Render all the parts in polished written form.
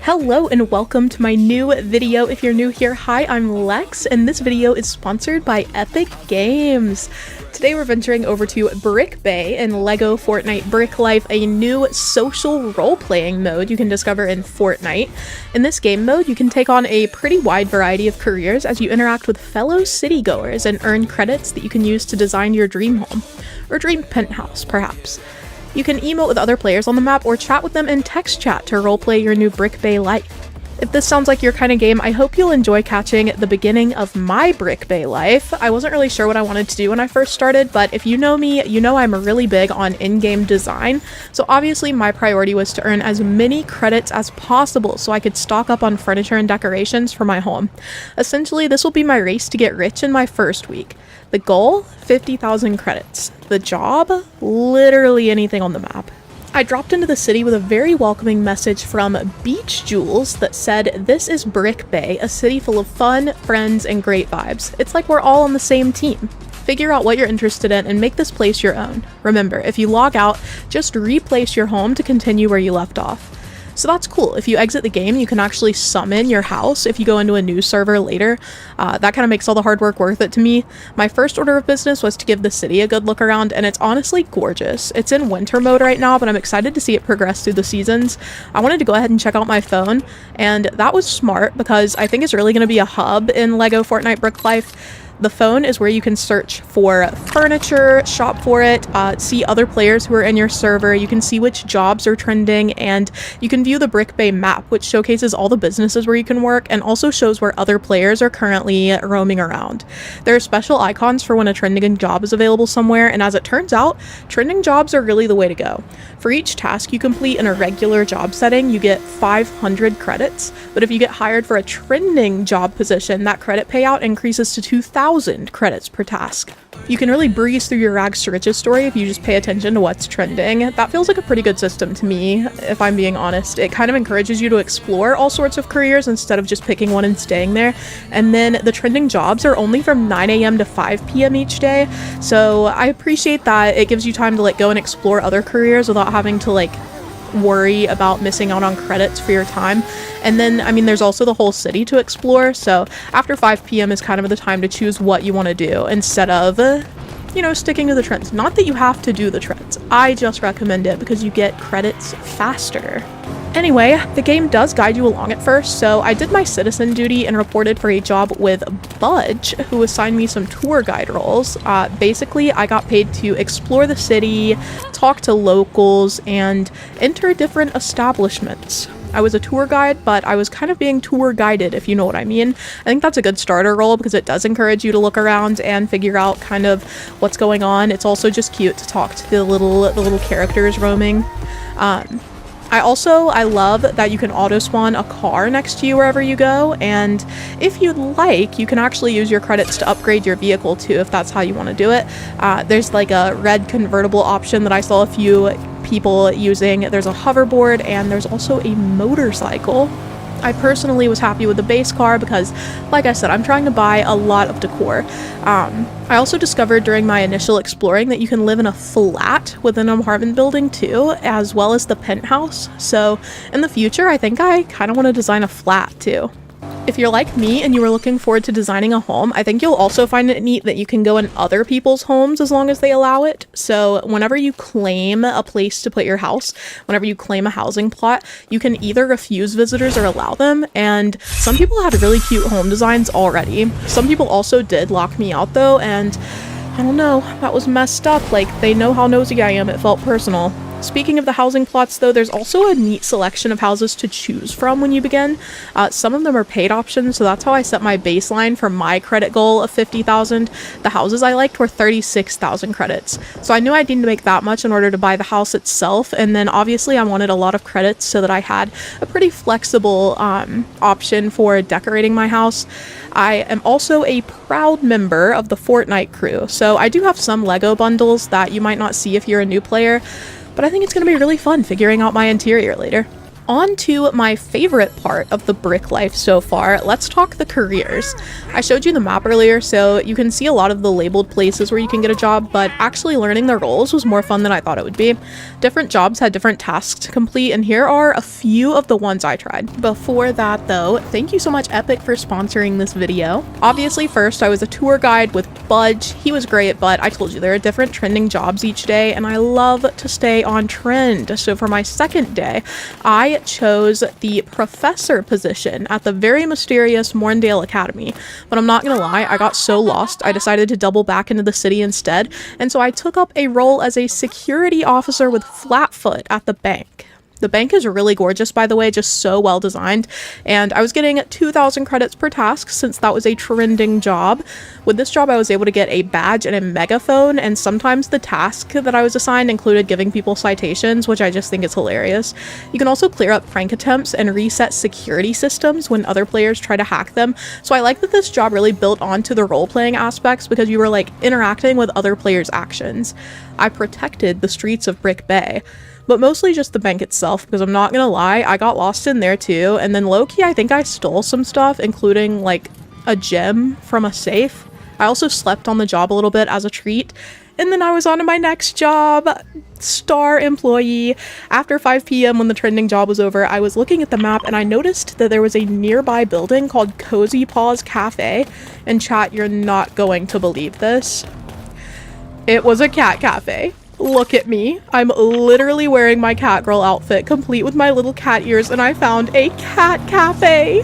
Hello and welcome to my new video. If you're new here, hi, I'm Lex, and this video is sponsored by Epic Games. Today we're venturing over to Brick Bay in LEGO Fortnite Brick Life, a new social role-playing mode you can discover in Fortnite. In this game mode, you can take on a pretty wide variety of careers as you interact with fellow citygoers and earn credits that you can use to design your dream home, or dream penthouse, perhaps. You can emote with other players on the map or chat with them in text chat to roleplay your new Brick Bay life. If this sounds like your kind of game, I hope you'll enjoy catching the beginning of my Brick Bay life. I wasn't really sure what I wanted to do when I first started, but if you know me, you know I'm really big on in-game design, so obviously my priority was to earn as many credits as possible so I could stock up on furniture and decorations for my home. Essentially, this will be my race to get rich in my first week. The goal? 50,000 credits. The job? Literally anything on the map. I dropped into the city with a very welcoming message from Beach Jules that said, "This is Brick Bay, a city full of fun, friends, and great vibes. It's like we're all on the same team. Figure out what you're interested in and make this place your own. Remember, if you log out, just replace your home to continue where you left off." So that's cool. If you exit the game, you can actually summon your house if you go into a new server later. That kind of makes all the hard work worth it to me. My first order of business was to give the city a good look around, and it's honestly gorgeous. It's in winter mode right now, but I'm excited to see it progress through the seasons. I wanted to go ahead and check out my phone, and that was smart because I think it's really going to be a hub in LEGO Fortnite Brick Life. The phone is where you can search for furniture, shop for it, see other players who are in your server, you can see which jobs are trending, and you can view the Brick Bay map, which showcases all the businesses where you can work and also shows where other players are currently roaming around. There are special icons for when a trending job is available somewhere, and as it turns out, trending jobs are really the way to go. For each task you complete in a regular job setting, you get 500 credits, but if you get hired for a trending job position, that credit payout increases to 2,000 credits per task. You can really breeze through your rags to riches story if you just pay attention to what's trending. That feels like a pretty good system to me, if I'm being honest. It kind of encourages you to explore all sorts of careers instead of just picking one and staying there. And then the trending jobs are only from 9 a.m. to 5 p.m. each day, so I appreciate that. It gives you time to go and explore other careers without having to worry about missing out on credits for your time. And then, there's also the whole city to explore, so after 5 p.m. is kind of the time to choose what you want to do instead of, sticking to the trends. Not that you have to do the trends, I just recommend it because you get credits faster. Anyway, the game does guide you along at first, so I did my citizen duty and reported for a job with Budge, who assigned me some tour guide roles. Basically, I got paid to explore the city, talk to locals, and enter different establishments. I was a tour guide, but I was kind of being tour guided, if you know what I mean. I think that's a good starter role because it does encourage you to look around and figure out kind of what's going on. It's also just cute to talk to the little characters roaming. I love that you can auto spawn a car next to you wherever you go, and if you'd like, you can actually use your credits to upgrade your vehicle too, if that's how you want to do it. There's a red convertible option that I saw a few people using. There's a hoverboard, and there's also a motorcycle. I personally was happy with the base car because, like I said, I'm trying to buy a lot of decor. I also discovered during my initial exploring that you can live in a flat within an apartment building too, as well as the penthouse. So in the future, I think I kind of want to design a flat too. If you're like me and you were looking forward to designing a home, I think you'll also find it neat that you can go in other people's homes as long as they allow it. So whenever you claim a place to put your house, whenever you claim a housing plot, you can either refuse visitors or allow them. And some people had really cute home designs already. Some people also did lock me out though, and I don't know, that was messed up. They know how nosy I am, it felt personal. Speaking of the housing plots though, there's also a neat selection of houses to choose from when you begin. Some of them are paid options, so that's how I set my baseline for my credit goal of 50,000. The houses I liked were 36,000 credits, so I knew I needed to make that much in order to buy the house itself, and then obviously I wanted a lot of credits so that I had a pretty flexible option for decorating my house. I am also a proud member of the Fortnite crew, so I do have some LEGO bundles that you might not see if you're a new player, but I think it's going to be really fun figuring out my interior later. On to my favorite part of the brick life so far. Let's talk the careers. I showed you the map earlier, so you can see a lot of the labeled places where you can get a job, but actually learning the roles was more fun than I thought it would be. Different jobs had different tasks to complete, and here are a few of the ones I tried. Before that though, thank you so much Epic for sponsoring this video. Obviously first I was a tour guide with Budge. He was great, but I told you there are different trending jobs each day, and I love to stay on trend. So for my second day, I chose the professor position at the very mysterious Morndale Academy. But I'm not gonna lie, I got so lost, I decided to double back into the city instead, and so I took up a role as a security officer with Flatfoot at the bank. The bank is really gorgeous, by the way, just so well designed, and I was getting 2,000 credits per task since that was a trending job. With this job, I was able to get a badge and a megaphone, and sometimes the task that I was assigned included giving people citations, which I just think is hilarious. You can also clear up prank attempts and reset security systems when other players try to hack them, so I like that this job really built onto the role-playing aspects because you were like interacting with other players' actions. I protected the streets of Brick Bay, but mostly just the bank itself, because I'm not gonna lie, I got lost in there too, and then low-key I think I stole some stuff, including like a gem from a safe. I also slept on the job a little bit as a treat, and then I was on to my next job, star employee. After 5 p.m. when the trending job was over, I was looking at the map and I noticed that there was a nearby building called Cozy Paws Cafe, and chat, you're not going to believe this. It was a cat cafe. Look at me. I'm literally wearing my cat girl outfit, complete with my little cat ears, and I found a cat cafe.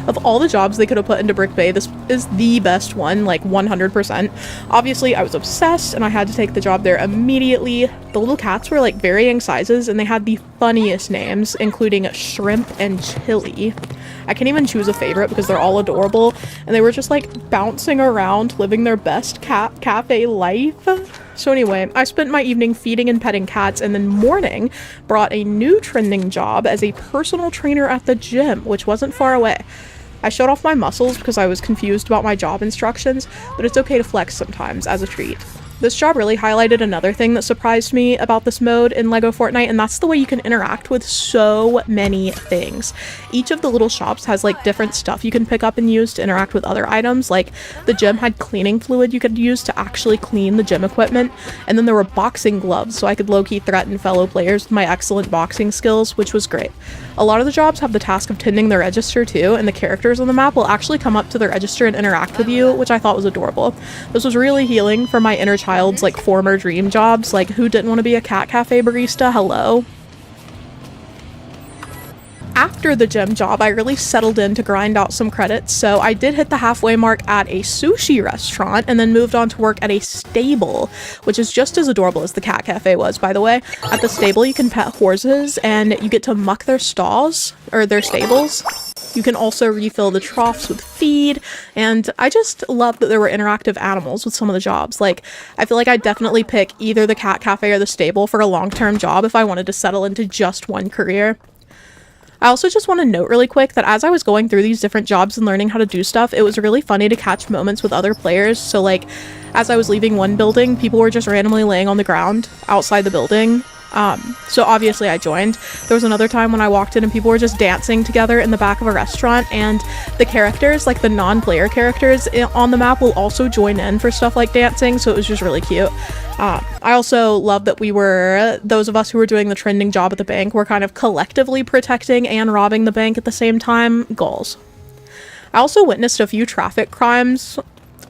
Of all the jobs they could have put into Brick Bay, this is the best one, like 100%. Obviously, I was obsessed and I had to take the job there immediately. The little cats were like varying sizes and they had the funniest names, including Shrimp and Chili. I can't even choose a favorite because they're all adorable, and they were just like bouncing around, living their best cat cafe life. So anyway, I spent my evening feeding and petting cats, and then morning brought a new trending job as a personal trainer at the gym, which wasn't far away. I showed off my muscles because I was confused about my job instructions, but it's okay to flex sometimes as a treat. This job really highlighted another thing that surprised me about this mode in LEGO Fortnite, and that's the way you can interact with so many things. Each of the little shops has like different stuff you can pick up and use to interact with other items. Like the gym had cleaning fluid you could use to actually clean the gym equipment, and then there were boxing gloves so I could low-key threaten fellow players with my excellent boxing skills, which was great. A lot of the jobs have the task of tending the register too, and the characters on the map will actually come up to the register and interact with you, which I thought was adorable. This was really healing for my inner child's like former dream jobs. Like, who didn't want to be a cat cafe barista? Hello. After the gym job, I really settled in to grind out some credits, so I did hit the halfway mark at a sushi restaurant and then moved on to work at a stable, which is just as adorable as the cat cafe was, by the way. At the stable, you can pet horses and you get to muck their stalls, or their stables. You can also refill the troughs with feed, and I just love that there were interactive animals with some of the jobs. Like, I feel like I'd definitely pick either the cat cafe or the stable for a long-term job if I wanted to settle into just one career. I also just want to note really quick that as I was going through these different jobs and learning how to do stuff, it was really funny to catch moments with other players. So like, as I was leaving one building, people were just randomly laying on the ground outside the building. So obviously I joined. There was another time when I walked in and people were just dancing together in the back of a restaurant, and the characters, like the non-player characters on the map, will also join in for stuff like dancing, so it was just really cute. I also love that those of us who were doing the trending job at the bank were kind of collectively protecting and robbing the bank at the same time. Goals. I also witnessed a few traffic crimes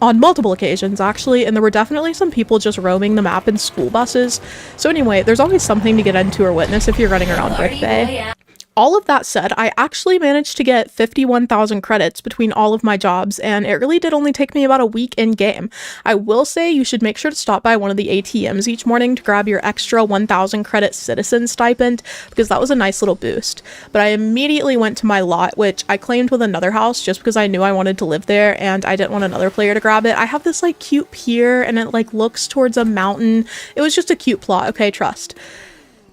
on multiple occasions, actually, and there were definitely some people just roaming the map in school buses. So anyway, there's always something to get into or witness if you're running around Brick Bay. All of that said, I actually managed to get 51,000 credits between all of my jobs, and it really did only take me about a week in game. I will say you should make sure to stop by one of the ATMs each morning to grab your extra 1,000 credit citizen stipend, because that was a nice little boost. But I immediately went to my lot, which I claimed with another house just because I knew I wanted to live there and I didn't want another player to grab it. I have this like cute pier and it like looks towards a mountain. It was just a cute plot, okay, trust.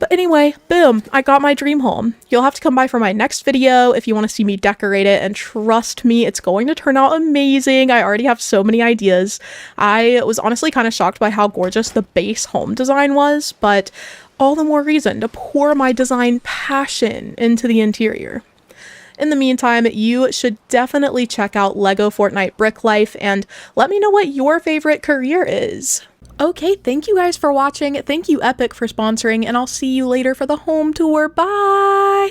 But anyway, boom, I got my dream home. You'll have to come by for my next video if you want to see me decorate it, and trust me, it's going to turn out amazing. I already have so many ideas. I was honestly kind of shocked by how gorgeous the base home design was, but all the more reason to pour my design passion into the interior. In the meantime, you should definitely check out LEGO Fortnite Brick Life and let me know what your favorite career is. Okay, thank you guys for watching. Thank you Epic for sponsoring, and I'll see you later for the home tour. Bye!